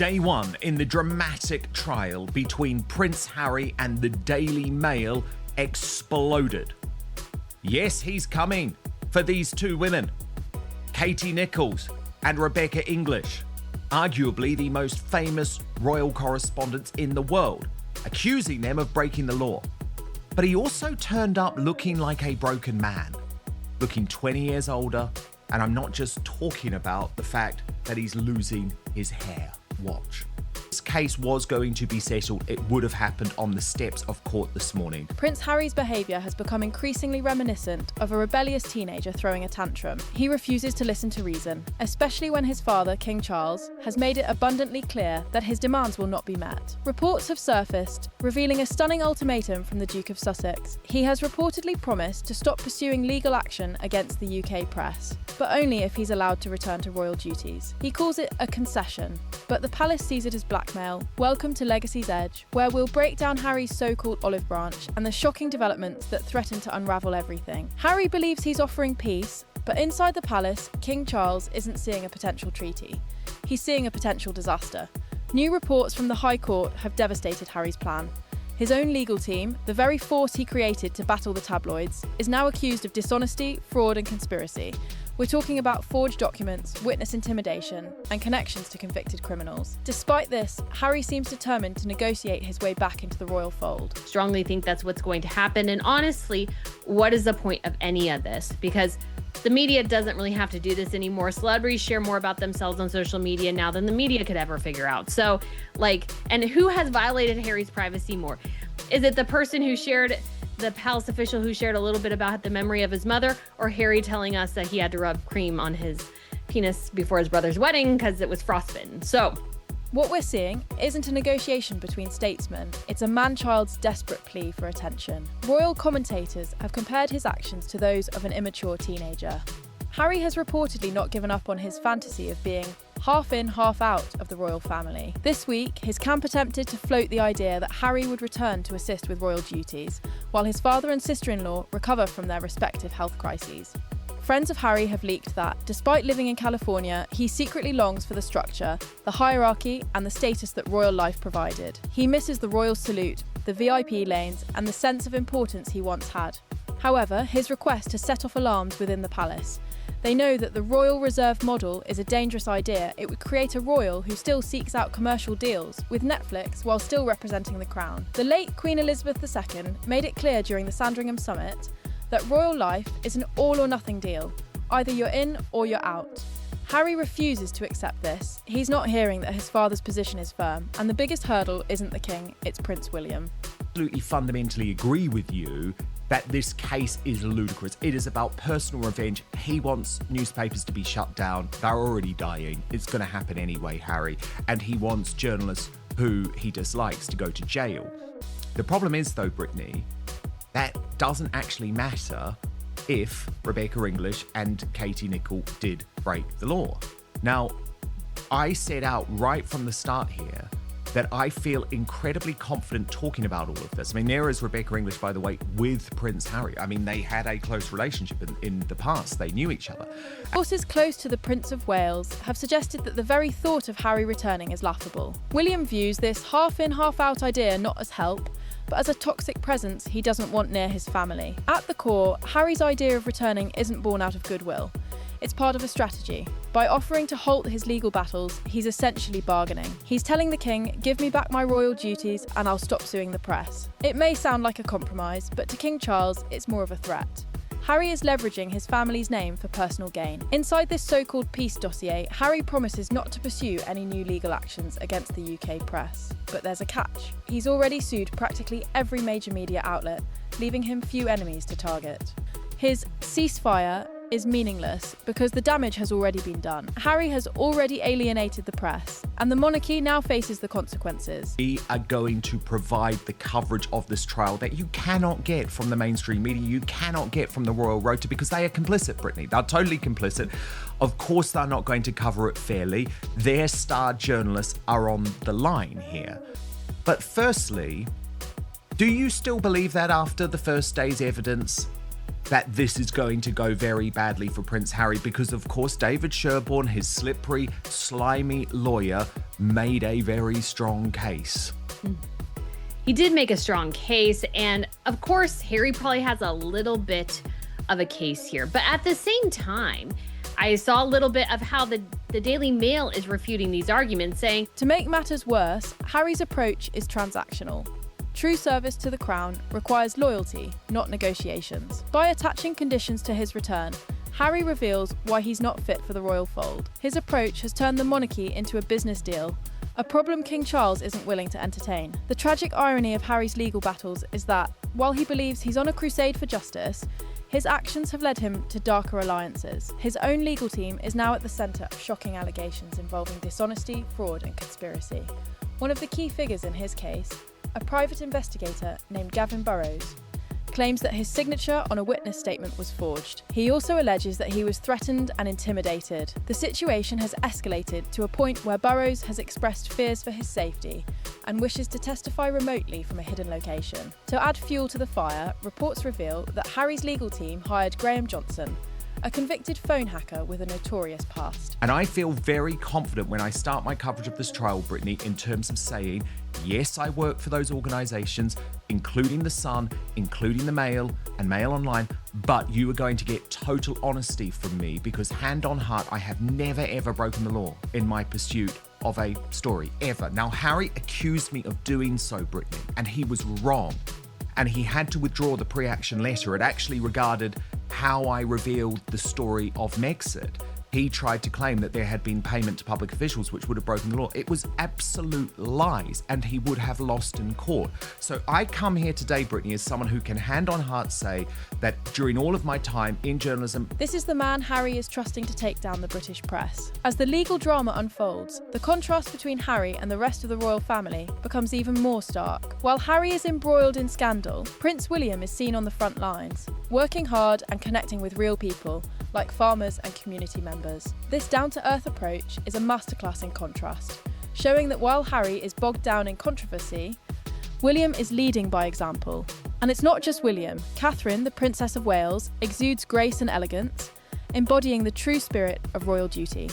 Day one in the dramatic trial between Prince Harry and the Daily Mail exploded. Yes, he's coming for these two women, Katie Nichols and Rebecca English, arguably the most famous royal correspondents in the world, accusing them of breaking the law. But he also turned up looking like a broken man, looking 20 years older, and I'm not just talking about the fact that he's losing his hair. Watch. This case was going to be settled. It would have happened on the steps of court this morning. Prince Harry's behaviour has become increasingly reminiscent of a rebellious teenager throwing a tantrum. He refuses to listen to reason, especially when his father, King Charles, has made it abundantly clear that his demands will not be met. Reports have surfaced, revealing a stunning ultimatum from the Duke of Sussex. He has reportedly promised to stop pursuing legal action against the UK press, but only if he's allowed to return to royal duties. He calls it a concession, but the palace sees it as blackmail. Welcome to Legacy's Edge, where we'll break down Harry's so-called olive branch and the shocking developments that threaten to unravel everything. Harry believes he's offering peace, but inside the palace, King Charles isn't seeing a potential treaty. He's seeing a potential disaster. New reports from the High Court have devastated Harry's plan. His own legal team, the very force he created to battle the tabloids, is now accused of dishonesty, fraud and conspiracy. We're talking about forged documents, witness intimidation, and connections to convicted criminals. Despite this, Harry seems determined to negotiate his way back into the royal fold. Strongly think that's what's going to happen. And honestly, what is the point of any of this? Because the media doesn't really have to do this anymore. Celebrities share more about themselves on social media now than the media could ever figure out. So, and who has violated Harry's privacy more? Is it the person who shared, the palace official who shared a little bit about the memory of his mother, or Harry telling us that he had to rub cream on his penis before his brother's wedding because it was frostbitten? So what we're seeing isn't a negotiation between statesmen, it's a man-child's desperate plea for attention. Royal commentators have compared his actions to those of an immature teenager. Harry has reportedly not given up on his fantasy of being half in, half out of the royal family. This week, his camp attempted to float the idea that Harry would return to assist with royal duties, while his father and sister-in-law recover from their respective health crises. Friends of Harry have leaked that, despite living in California, he secretly longs for the structure, the hierarchy, and the status that royal life provided. He misses the royal salute, the VIP lanes, and the sense of importance he once had. However, his request has set off alarms within the palace. They know that the royal reserve model is a dangerous idea. It would create a royal who still seeks out commercial deals with Netflix while still representing the crown. The late Queen Elizabeth II made it clear during the Sandringham Summit that royal life is an all or nothing deal. Either you're in or you're out. Harry refuses to accept this. He's not hearing that his father's position is firm, and the biggest hurdle isn't the king, it's Prince William. Absolutely fundamentally agree with you that this case is ludicrous. It is about personal revenge. He wants newspapers to be shut down. They're already dying. It's going to happen anyway, Harry. And he wants journalists who he dislikes to go to jail. The problem is, though, Brittany, that doesn't actually matter if Rebecca English and Katie Nichols did break the law. Now, I said out right from the start here that I feel incredibly confident talking about all of this. I mean, there is Rebecca English, by the way, with Prince Harry. I mean, they had a close relationship in the past. They knew each other. Sources close to the Prince of Wales have suggested that the very thought of Harry returning is laughable. William views this half-in, half-out idea not as help, but as a toxic presence he doesn't want near his family. At the core, Harry's idea of returning isn't born out of goodwill. It's part of a strategy. By offering to halt his legal battles, he's essentially bargaining. He's telling the king, give me back my royal duties and I'll stop suing the press. It may sound like a compromise, but to King Charles, it's more of a threat. Harry is leveraging his family's name for personal gain. Inside this so-called peace dossier, Harry promises not to pursue any new legal actions against the UK press. But there's a catch. He's already sued practically every major media outlet, leaving him few enemies to target. His ceasefire is meaningless because the damage has already been done. Harry has already alienated the press, and the monarchy now faces the consequences. We are going to provide the coverage of this trial that you cannot get from the mainstream media, you cannot get from the Royal Rota, because they are complicit, Brittany. They're totally complicit. Of course, they're not going to cover it fairly. Their star journalists are on the line here. But firstly, do you still believe that after the first day's evidence, that this is going to go very badly for Prince Harry because, of course, David Sherborne, his slippery, slimy lawyer, made a very strong case. He did make a strong case, and of course, Harry probably has a little bit of a case here. But at the same time, I saw a little bit of how the Daily Mail is refuting these arguments, saying, to make matters worse, Harry's approach is transactional. True service to the crown requires loyalty, not negotiations. By attaching conditions to his return, Harry reveals why he's not fit for the royal fold. His approach has turned the monarchy into a business deal, a problem King Charles isn't willing to entertain. The tragic irony of Harry's legal battles is that, while he believes he's on a crusade for justice, his actions have led him to darker alliances. His own legal team is now at the centre of shocking allegations involving dishonesty, fraud and conspiracy. One of the key figures in his case, a private investigator named Gavin Burrows, claims that his signature on a witness statement was forged. He also alleges that he was threatened and intimidated. The situation has escalated to a point where Burrows has expressed fears for his safety and wishes to testify remotely from a hidden location. To add fuel to the fire, reports reveal that Harry's legal team hired Graham Johnson, a convicted phone hacker with a notorious past. And I feel very confident when I start my coverage of this trial, Brittany, in terms of saying, yes, I work for those organisations, including The Sun, including the Mail and Mail Online, but you are going to get total honesty from me because hand on heart, I have never ever broken the law in my pursuit of a story, ever. Now, Harry accused me of doing so, Brittany, and he was wrong. And he had to withdraw the pre-action letter. It actually regarded how I revealed the story of Megxit. He tried to claim that there had been payment to public officials, which would have broken the law. It was absolute lies, and he would have lost in court. So I come here today, Brittany, as someone who can hand on heart say that during all of my time in journalism, this is the man Harry is trusting to take down the British press. As the legal drama unfolds, the contrast between Harry and the rest of the royal family becomes even more stark. While Harry is embroiled in scandal, Prince William is seen on the front lines, working hard and connecting with real people, like farmers and community members. This down-to-earth approach is a masterclass in contrast, showing that while Harry is bogged down in controversy, William is leading by example. And it's not just William. Catherine, the Princess of Wales, exudes grace and elegance, embodying the true spirit of royal duty.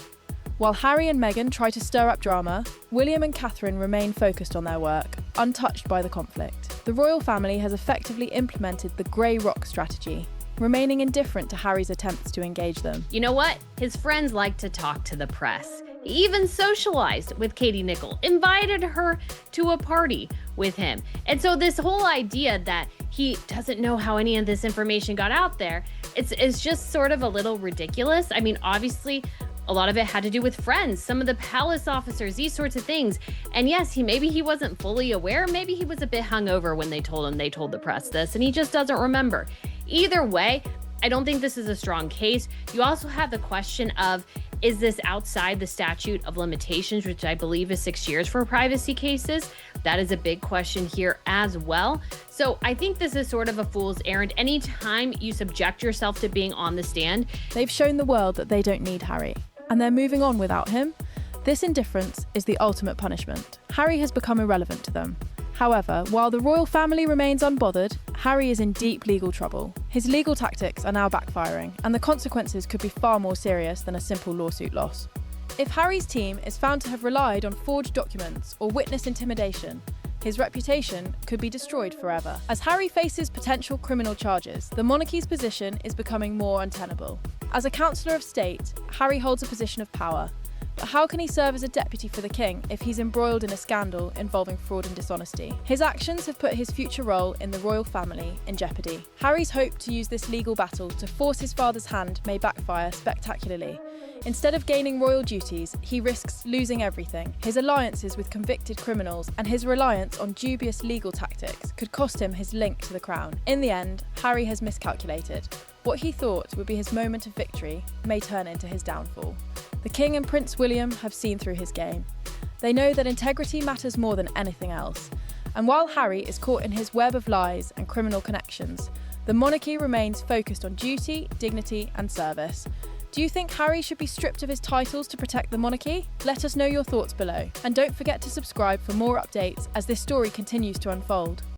While Harry and Meghan try to stir up drama, William and Catherine remain focused on their work, untouched by the conflict. The royal family has effectively implemented the grey rock strategy, remaining indifferent to Harry's attempts to engage them. you know what? His friends like to talk to the press. He even socialized with Katie Nicholl, invited her to a party with him. And so this whole idea that he doesn't know how any of this information got out there, it's just sort of a little ridiculous. I mean, obviously, a lot of it had to do with friends, some of the palace officers, these sorts of things. And yes, maybe he wasn't fully aware. Maybe he was a bit hungover when they told the press this, and he just doesn't remember. Either way, I don't think this is a strong case. You also have the question of, is this outside the statute of limitations, which I believe is 6 years for privacy cases? That is a big question here as well. So I think this is sort of a fool's errand. Anytime you subject yourself to being on the stand, They've shown the world that they don't need Harry, and they're moving on without him. This indifference is the ultimate punishment. Harry has become irrelevant to them. However, while the royal family remains unbothered, Harry is in deep legal trouble. His legal tactics are now backfiring, and the consequences could be far more serious than a simple lawsuit loss. If Harry's team is found to have relied on forged documents or witness intimidation, his reputation could be destroyed forever. As Harry faces potential criminal charges, the monarchy's position is becoming more untenable. As a Councillor of State, Harry holds a position of power. But how can he serve as a deputy for the king if he's embroiled in a scandal involving fraud and dishonesty? His actions have put his future role in the royal family in jeopardy. Harry's hope to use this legal battle to force his father's hand may backfire spectacularly. Instead of gaining royal duties, he risks losing everything. His alliances with convicted criminals and his reliance on dubious legal tactics could cost him his link to the crown. In the end, Harry has miscalculated. What he thought would be his moment of victory may turn into his downfall. The King and Prince William have seen through his game. They know that integrity matters more than anything else. And while Harry is caught in his web of lies and criminal connections, the monarchy remains focused on duty, dignity, and service. Do you think Harry should be stripped of his titles to protect the monarchy? Let us know your thoughts below. And don't forget to subscribe for more updates as this story continues to unfold.